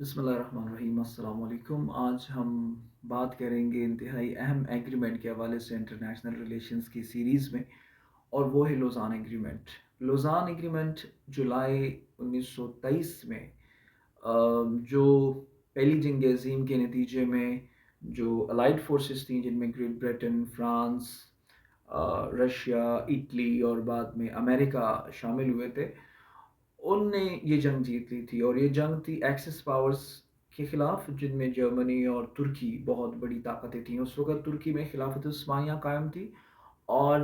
بسم اللہ الرحمن الرحیم، السلام علیکم۔ آج ہم بات کریں گے انتہائی اہم ایگریمنٹ کے حوالے سے انٹرنیشنل ریلیشنز کی سیریز میں، اور وہ ہے لوزان ایگریمنٹ۔ لوزان ایگریمنٹ جولائی 1923 میں جو پہلی جنگ عظیم کے نتیجے میں جو الائڈ فورسز تھیں، جن میں great Britain, France, Russia, Italy اور بعد میں امریکہ شامل ہوئے تھے، ان نے یہ جنگ جیت لی تھی۔ اور یہ جنگ تھی ایکسس پاورز کے خلاف، جن میں جرمنی اور ترکی بہت بڑی طاقتیں تھیں۔ اس وقت ترکی میں خلافت عثمانیہ قائم تھی، اور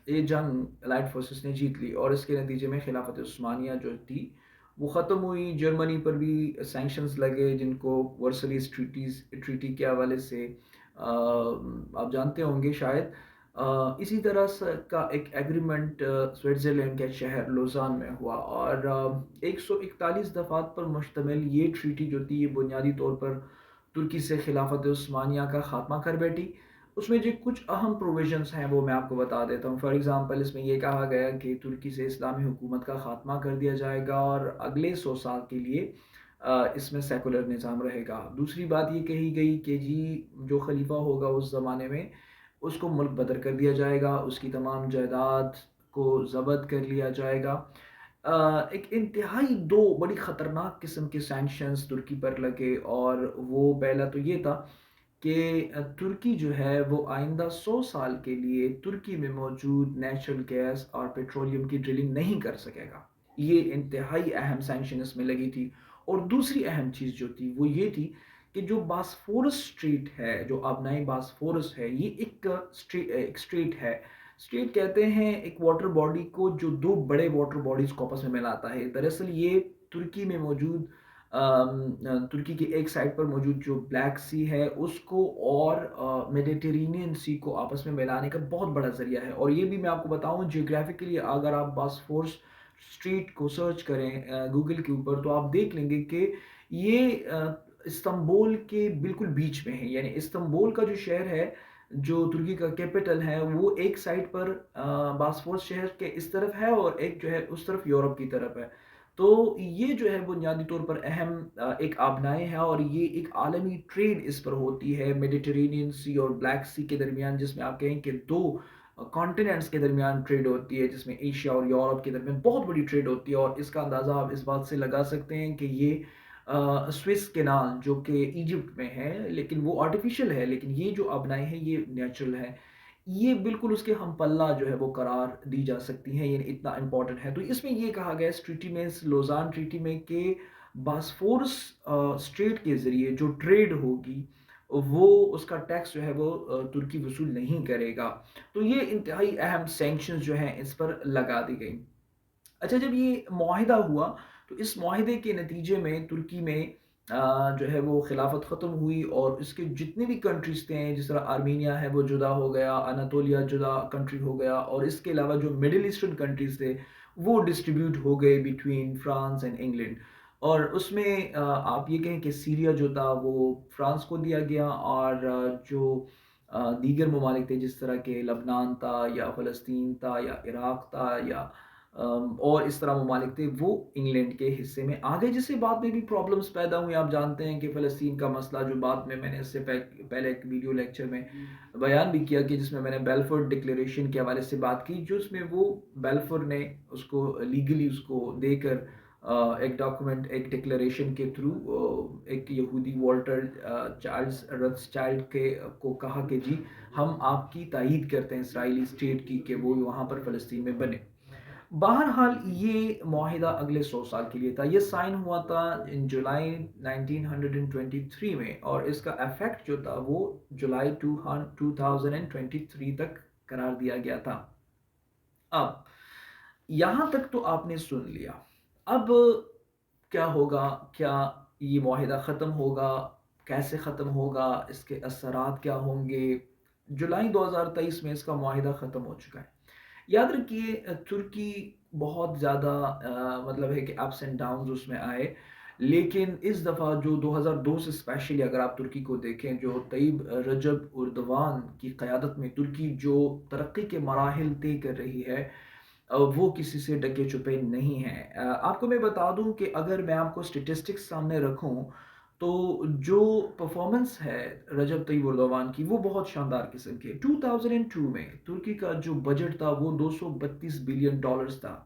یہ جنگ الائڈ فورسز نے جیت لی، اور اس کے نتیجے میں خلافت عثمانیہ جو تھی وہ ختم ہوئی۔ جرمنی پر بھی سینکشنز لگے، جن کو ورسلیز ٹریٹی کے حوالے سے آپ جانتے ہوں گے شاید۔ اسی طرح کا ایک ایگریمنٹ سوئٹزرلینڈ کے شہر لوزان میں ہوا، اور 141 دفعات پر مشتمل یہ ٹریٹی جو تھی، یہ بنیادی طور پر ترکی سے خلافت عثمانیہ کا خاتمہ کر بیٹھی۔ اس میں جو کچھ اہم پروویژنس ہیں وہ میں آپ کو بتا دیتا ہوں۔ فار ایگزامپل، اس میں یہ کہا گیا کہ ترکی سے اسلامی حکومت کا خاتمہ کر دیا جائے گا، اور اگلے 100 سال کے لیے اس میں سیکولر نظام رہے گا۔ دوسری بات یہ کہی گئی کہ جی جو خلیفہ ہوگا اس زمانے میں، اس کو ملک بدر کر دیا جائے گا، اس کی تمام جائیداد کو ضبط کر لیا جائے گا۔ ایک انتہائی دو بڑی خطرناک قسم کے سینکشنز ترکی پر لگے، اور وہ پہلا تو یہ تھا کہ ترکی جو ہے وہ آئندہ 100 سال کے لیے ترکی میں موجود نیچرل گیس اور پیٹرولیم کی ڈرلنگ نہیں کر سکے گا۔ یہ انتہائی اہم سینکشن اس میں لگی تھی۔ اور دوسری اہم چیز جو تھی وہ یہ تھی کہ جو باسفورس اسٹریٹ ہے، جو آبنائی باسفورس ہے، یہ ایک اسٹریٹ ہے۔ اسٹریٹ کہتے ہیں ایک واٹر باڈی کو جو دو بڑے واٹر باڈیز کو آپس میں ملاتا ہے۔ دراصل یہ ترکی میں موجود ترکی کی ایک سائڈ پر موجود جو بلیک سی ہے اس کو اور میڈیٹرینین سی کو آپس میں ملانے کا بہت بڑا ذریعہ ہے۔ اور یہ بھی میں آپ کو بتاؤں، جیوگرافیکلی اگر آپ باسفورس اسٹریٹ کو سرچ کریں گوگل کے اوپر، تو آپ دیکھ لیں گے کہ یہ استنبول کے بالکل بیچ میں ہے۔ یعنی استنبول کا جو شہر ہے، جو ترکی کا کیپٹل ہے، وہ ایک سائڈ پر باسفورس شہر کے اس طرف ہے، اور ایک جو ہے اس طرف یورپ کی طرف ہے۔ تو یہ جو ہے بنیادی طور پر اہم ایک آبنائے ہے، اور یہ ایک عالمی ٹریڈ اس پر ہوتی ہے میڈیٹرینین سی اور بلیک سی کے درمیان، جس میں آپ کہیں کہ دو کانٹیننٹس کے درمیان ٹریڈ ہوتی ہے، جس میں ایشیا اور یورپ کے درمیان بہت بڑی ٹریڈ ہوتی ہے۔ اور اس کا اندازہ آپ اس بات سے لگا سکتے ہیں کہ یہ سوئس کینال جو کہ ایجپٹ میں ہے، لیکن وہ آرٹیفیشل ہے، لیکن یہ جو آبنائی ہے یہ نیچرل ہے۔ یہ بالکل اس کے ہم پلہ جو ہے وہ قرار دی جا سکتی ہیں، یعنی اتنا امپورٹنٹ ہے۔ تو اس میں یہ کہا گیا اس ٹریٹی میں، اس لوزان ٹریٹی میں، کہ باسفورس اسٹریٹ کے ذریعے جو ٹریڈ ہوگی وہ اس کا ٹیکس جو ہے وہ ترکی وصول نہیں کرے گا۔ تو یہ انتہائی اہم سینکشنز جو ہیں اس پر لگا دی گئی۔ اچھا، جب یہ معاہدہ ہوا تو اس معاہدے کے نتیجے میں ترکی میں جو ہے وہ خلافت ختم ہوئی، اور اس کے جتنے بھی کنٹریز تھے، جس طرح آرمینیا ہے وہ جدا ہو گیا، اناتولیا جدا کنٹری ہو گیا، اور اس کے علاوہ جو مڈل ایسٹرن کنٹریز تھے وہ ڈسٹریبیوٹ ہو گئے بٹوین فرانس اینڈ انگلینڈ۔ اور اس میں آپ یہ کہیں کہ سیریا جو تھا وہ فرانس کو دیا گیا، اور جو دیگر ممالک تھے جس طرح کہ لبنان تھا، یا فلسطین تھا، یا عراق تھا، یا اور اس طرح ممالک تھے، وہ انگلینڈ کے حصے میں آ گئے، جس سے بعد میں بھی پرابلمس پیدا ہوئی۔ آپ جانتے ہیں کہ فلسطین کا مسئلہ جو بعد میں نے اس سے پہلے ایک ویڈیو لیکچر میں بیان بھی کیا، کہ جس میں نے بیلفور ڈکلیریشن کے حوالے سے بات کی، جو اس میں وہ بیلفور نے اس کو لیگلی اس کو دے کر ایک ڈاکومنٹ، ایک ڈکلیریشن کے تھرو ایک یہودی والٹر چارلز رتھ چائلڈ کے کو کہا کہ جی ہم آپ کی تائید کرتے ہیں اسرائیلی اسٹیٹ کی، کہ وہ وہاں پر فلسطین میں بنے۔ بہرحال یہ معاہدہ اگلے 100 سال کے لیے تھا۔ یہ سائن ہوا تھا جولائی 1923 میں، اور اس کا ایفیکٹ جو تھا وہ جولائی 2023 تک قرار دیا گیا تھا۔ اب یہاں تک تو آپ نے سن لیا۔ اب کیا ہوگا؟ کیا یہ معاہدہ ختم ہوگا؟ کیسے ختم ہوگا؟ اس کے اثرات کیا ہوں گے؟ جولائی 2023 میں اس کا معاہدہ ختم ہو چکا ہے۔ یاد رکھیے ترکی بہت زیادہ مطلب ہے کہ اپس اینڈ ڈاؤنز اس میں آئے، لیکن اس دفعہ جو 2002 سے اسپیشلی اگر آپ ترکی کو دیکھیں، جو طیب رجب اردوان کی قیادت میں ترکی جو ترقی کے مراحل طے کر رہی ہے، वो किसी से ढके छुपे नहीं हैं। आपको मैं बता दूँ कि अगर मैं आपको स्टैटिस्टिक्स सामने रखूँ, तो जो परफ़ॉर्मेंस है रजब तय्यिप एर्दोग़ान की, वो बहुत शानदार किस्म की है। 2002 में तुर्की का जो बजट था वो 232 बिलियन डॉलर्स था।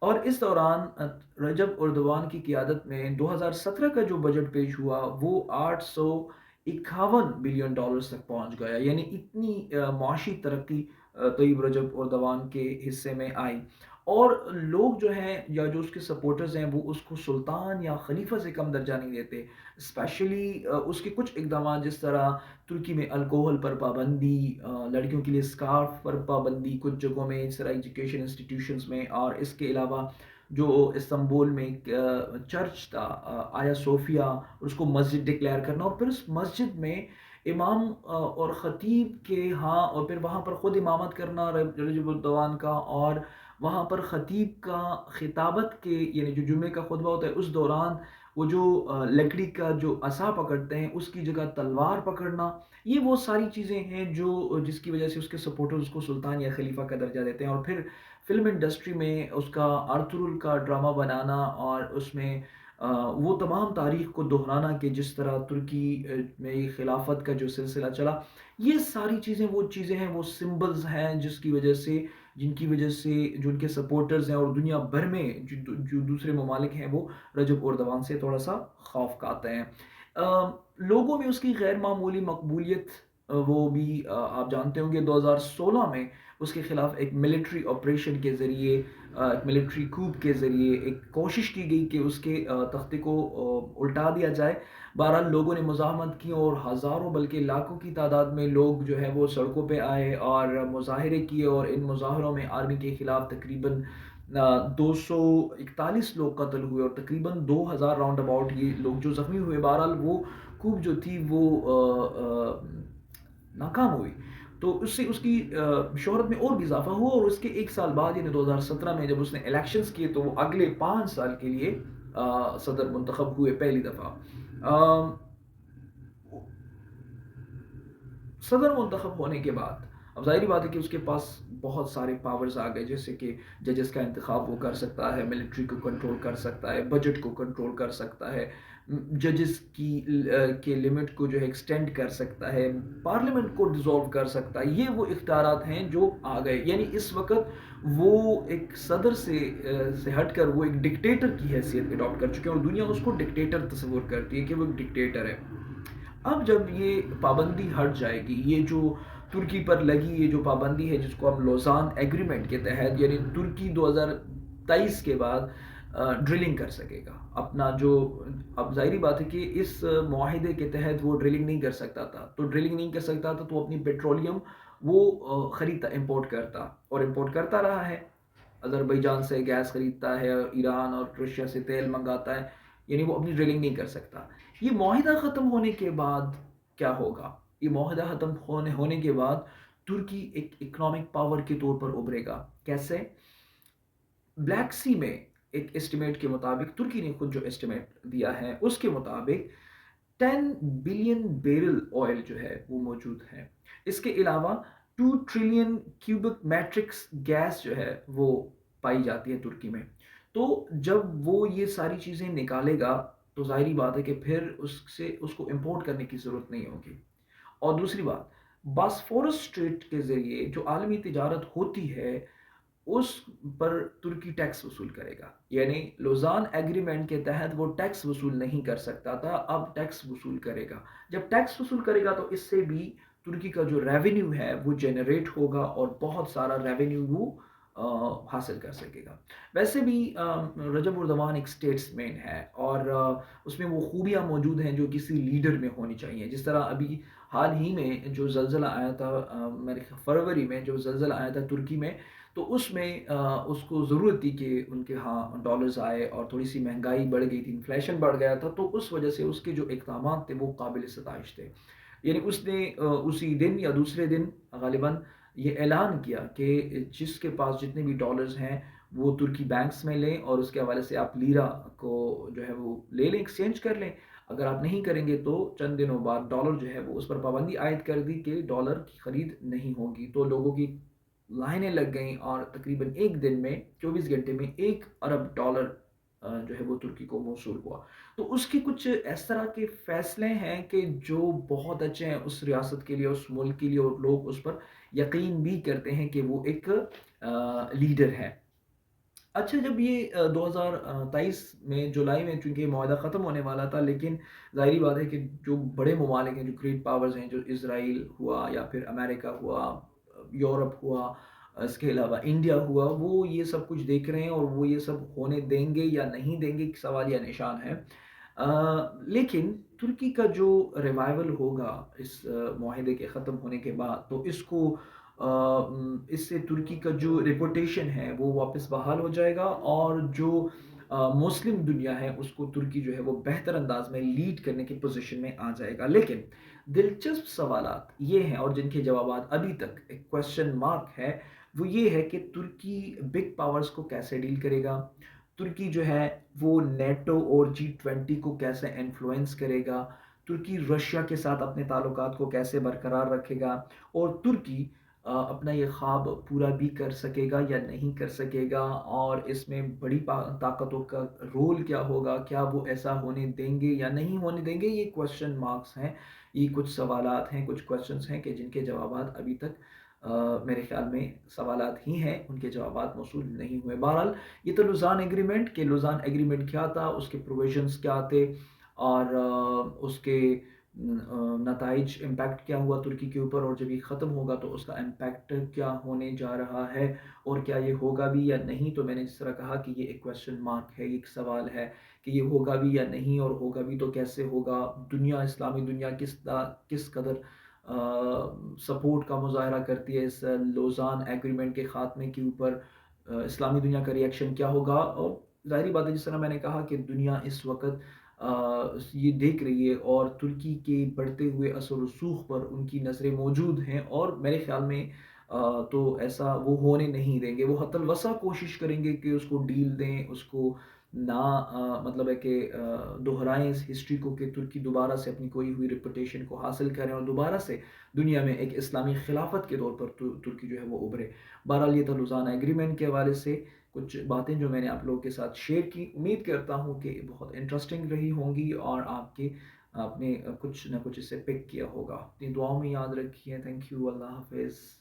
और इस दौरान रजब एर्दोग़ान की क़ियादत में 2017 का जो बजट पेश हुआ वो 851 बिलियन डॉलर्स तक पहुँच गया। यानी इतनी मुआशी तरक्की तय्यिप रजब एर्दोग़ान के हिस्से में आई। और लोग जो हैं या जो उसके सपोर्टर्स हैं वो उसको सुल्तान या खलीफा से कम दर्जा नहीं देते। स्पेशली उसके कुछ इक़दामात, जिस तरह तुर्की में अल्कोहल पर पाबंदी, लड़कियों के लिए स्कार्फ पर पाबंदी कुछ जगहों में, इस तरह एजुकेशन इंस्टीट्यूशंस में, और इसके अलावा जो इस्तांबुल में एक चर्च था, आया सोफिया, उसको मस्जिद डिक्लेयर करना, और फिर उस मस्जिद में इमाम और ख़तीब के यहाँ, और फिर वहाँ पर ख़ुद इमामत करना रजब एर्दोग़ान का, और वहाँ पर ख़तीब का खिताबत के, यानी जो जुम्मे का खुतबा होता है उस दौरान वो जो लकड़ी का जो असा पकड़ते हैं उसकी जगह तलवार पकड़ना, ये वो सारी चीज़ें हैं जो जिसकी वजह से उसके सपोर्टर्स उसको सुल्तान या खलीफा का दर्जा देते हैं। और फिर फ़िल्म इंडस्ट्री में उसका अर्थुरुल का ड्रामा बनाना, और उसमें वो तमाम तारीख़ को दोहराना कि जिस तरह तुर्की में खिलाफत का जो सिलसिला चला, ये सारी चीज़ें वो चीज़ें हैं, वो सिंबल्स हैं जिनकी वजह से जो उनके सपोर्टर्स हैं और दुनिया भर में जो दूसरे ममालिक हैं वो रजब एर्दोग़ान से थोड़ा-सा खौफ़ खाते हैं। लोगों में उसकी गैर मामूली मकबूलियत, वो भी आप जानते होंगे 2016 में उसके खिलाफ एक मिलिट्री ऑपरेशन के ज़रिए, एक मिलिट्री कूप के ज़रिए एक कोशिश की गई कि उसके तख्ते को उल्टा दिया जाए। बहरहाल लोगों ने मुज़ाहमत की और हज़ारों बल्कि लाखों की तादाद में लोग जो है वो सड़कों पे आए और मुज़ाहरे किए, और इन मुज़ाहरों में आर्मी के खिलाफ तकरीबन 241 लोग कत्ल हुए, और तकरीबन 2000 राउंड अबाउट ये लोग जो ज़ख्मी हुए। बहरहाल वो कूप जो थी वो नाकाम हुई। तो उससे उसकी शोहरत में और भी इज़ाफ़ा हुआ, और उसके 1 साल बाद यानी 2017 में जब उसने इलेक्शंस किए तो वो अगले 5 साल के लिए सदर मुंतखब हुए पहली दफ़ा। अ, सदर मुंतखब होने के बाद अब ज़ाहिर-सी बात है कि उसके पास बहुत सारे पावर्स आ गए, जैसे कि जजेस का इंतखाब वो कर सकता है, मिलिट्री को कंट्रोल कर सकता है, बजट को कंट्रोल कर सकता है, जजेस के लिमिट को जो है एक्सटेंड कर सकता है, पार्लियामेंट को डिसॉल्व कर सकता है। ये वो इख्तियारात हैं जो आ गए। यानी इस वक़्त वो एक सदर से हटकर वो एक डिक्टेटर की हैसियत अडॉप्ट कर चुके हैं, और दुनिया उसको डिक्टेटर तस्वुर करती है कि वो एक डिक्टेटर है। अब जब ये पाबंदी हट जाएगी, ये जो तुर्की पर लगी ये जो पाबंदी है जिसको हम लोज़ान एग्रीमेंट के तहत, यानी तुर्की 2023 के बाद ड्रिलिंग कर सकेगा। अपना जो अब ज़ाहिर-सी बात है कि इस मुआहिदे के तहत वो ड्रिलिंग नहीं कर सकता था। तो ड्रिलिंग नहीं कर सकता था तो अपनी पेट्रोलियम वो खरीदता, इंपोर्ट करता, और इंपोर्ट करता रहा है। अज़रबैजान से गैस खरीदता है, ईरान और रशिया से तेल मंगाता है, यानी वो अपनी ड्रिलिंग नहीं कर सकता। ये मुआहिदा ख़त्म होने के बाद क्या होगा? ये मुआहिदा ख़त्म होने के बाद तुर्की एक इकोनॉमिक पावर के तौर पर उभरेगा। कैसे? ब्लैक सी में एक एस्टिमेट के मुताबिक, तुर्की ने खुद जो एस्टिमेट दिया है उसके मुताबिक 10 बिलियन बैरल ऑयल जो है वो मौजूद है। इसके अलावा 2 ट्रिलियन क्यूबिक मैट्रिक्स गैस जो है वो पाई जाती है तुर्की में। तो जब वो ये सारी चीज़ें निकालेगा तो ज़ाहिर-सी बात है कि फिर उससे उसको इंपोर्ट करने की ज़रूरत नहीं होगी। और दूसरी बात, बॉस्फोरस स्ट्रेट के ज़रिए जो आलमी तिजारत होती है उस पर तुर्की टैक्स वसूल करेगा। यानी लोज़ान एग्रीमेंट के तहत वो टैक्स वसूल नहीं कर सकता था, अब टैक्स वसूल करेगा। जब टैक्स वसूल करेगा तो इससे भी तुर्की का जो रेवेन्यू है वो जनरेट होगा, और बहुत सारा रेवेन्यू वो हासिल कर सकेगा। वैसे भी रजब एर्दोग़ान एक स्टेट्समैन है, और उसमें वो खूबियाँ मौजूद हैं जो किसी लीडर में होनी चाहिए। जिस तरह अभी हाल ही में जो ज़लज़ला आया था, मेरे फरवरी में जो ज़लज़ला आया था तुर्की में, तो उसमें उसको ज़रूरत थी कि उनके यहाँ डॉलर्स आए, और थोड़ी-सी महँगाई बढ़ गई थी, इन्फ्लेशन बढ़ गया था, तो उस वजह से उसके जो इक़दामात थे वो काबिल-ए-सताइश थे। यानी उसने उसी दिन या दूसरे दिन ग़ालिबन ये ऐलान किया कि जिसके पास जितने भी डॉलर्स हैं वो तुर्की बैंक्स में लें, और उसके हवाले से आप लीरा को जो है वो ले लें, एक्सचेंज कर लें। अगर आप नहीं करेंगे तो चंद दिनों बाद डॉलर जो है वो उस पर पाबंदी आयद कर दी कि डॉलर की खरीद नहीं होगी। तो लोगों की लाइनें लग गईं और तकरीबन एक दिन में 24 घंटे में 1 अरब डॉलर जो है वो तुर्की को मौसूल हुआ। तो उसके कुछ इस तरह के फ़ैसले हैं कि जो बहुत अच्छे हैं उस रियासत के लिए, उस मुल्क के लिए, और लोग उस पर यकीन भी करते हैं कि वो एक लीडर है। अच्छा, जब ये 2023 में जुलाई में चूँकि मुआहदा ख़त्म होने वाला था, लेकिन ज़ाहिर-सी बात है कि जो बड़े ममालिक हैं, जो ग्रेट पावर्स हैं, जो इज़राइल हुआ या फिर अमेरिका हुआ, यूरोप हुआ, इसके अलावा इंडिया हुआ, वो ये सब कुछ देख रहे हैं और वो ये सब होने देंगे या नहीं देंगे, एक सवालिया निशान है। लेकिन तुर्की का जो रिवाइवल होगा इस मुआहदे के ख़त्म होने के बाद, तो इससे तुर्की का जो रेपुटेशन है वो वापस बहाल हो जाएगा, और जो मुस्लिम दुनिया है उसको तुर्की जो है वो बेहतर अंदाज में लीड करने की पोजीशन में आ जाएगा। लेकिन दिलचस्प सवालात ये हैं और जिनके जवाबात अभी तक एक क्वेश्चन मार्क है, वो ये है कि तुर्की बिग पावर्स को कैसे डील करेगा? तुर्की जो है वो नेटो और जी-20 को कैसे इन्फ्लुएंस करेगा? तुर्की रशिया के साथ अपने ताल्लुकात को कैसे बरकरार रखेगा? और तुर्की अपना ये ख्वाब पूरा भी कर सकेगा या नहीं कर सकेगा, और इसमें बड़ी ताकतों का रोल क्या होगा, क्या वो ऐसा होने देंगे या नहीं होने देंगे, ये क्वेश्चन मार्क्स हैं, ये कुछ सवालात हैं, कुछ क्वेश्चंस हैं कि जिनके जवाबात अभी तक मेरे ख्याल में सवालात ही हैं, उनके जवाबात मौसूल नहीं हुए। बहरहाल ये तो लुज़ान एग्रीमेंट, कि लुज़ान एग्रीमेंट क्या था, उसके प्रोविजंस क्या थे, और उसके नताइज इम्पैक्ट क्या हुआ तुर्की के ऊपर, और जब ये ख़त्म होगा तो उसका इम्पैक्ट क्या होने जा रहा है, और क्या ये होगा भी या नहीं। तो मैंने जिस तरह कहा कि ये एक क्वेश्चन मार्क है, एक सवाल है कि ये होगा भी या नहीं, और होगा भी तो कैसे होगा। दुनिया, इस्लामी दुनिया किस कदर सपोर्ट का मुज़ाहरा करती है इस लोज़ान एग्रीमेंट के ख़ात्मे के ऊपर, इस्लामी दुनिया का रिएक्शन क्या होगा। और ज़ाहिर बात है, जिस तरह मैंने कहा कि दुनिया इस वक़्त ये देख रही है, और तुर्की के बढ़ते हुए असर और रसूख पर उनकी नज़रें मौजूद हैं, और मेरे ख़्याल में तो ऐसा वो होने नहीं देंगे। वो हतल-वसा कोशिश करेंगे कि उसको डील दें, उसको ना मतलब है कि दोहराएँ इस हिस्ट्री को, कि तुर्की दोबारा से अपनी खोई हुई रेपुटेशन को हासिल करें और दोबारा से दुनिया में एक इस्लामी खिलाफत के तौर पर तुर्की जो है वो उभरे। बहरहाल ये तो लुज़ान एग्रीमेंट के हवाले से कुछ बातें जो मैंने आप लोगों के साथ शेयर की। उम्मीद करता हूँ कि बहुत इंटरेस्टिंग रही होंगी, और आपने कुछ ना कुछ इससे पिक किया होगा। अपनी दुआओं में याद रखिए। Thank you. अल्लाह हाफ़िज़।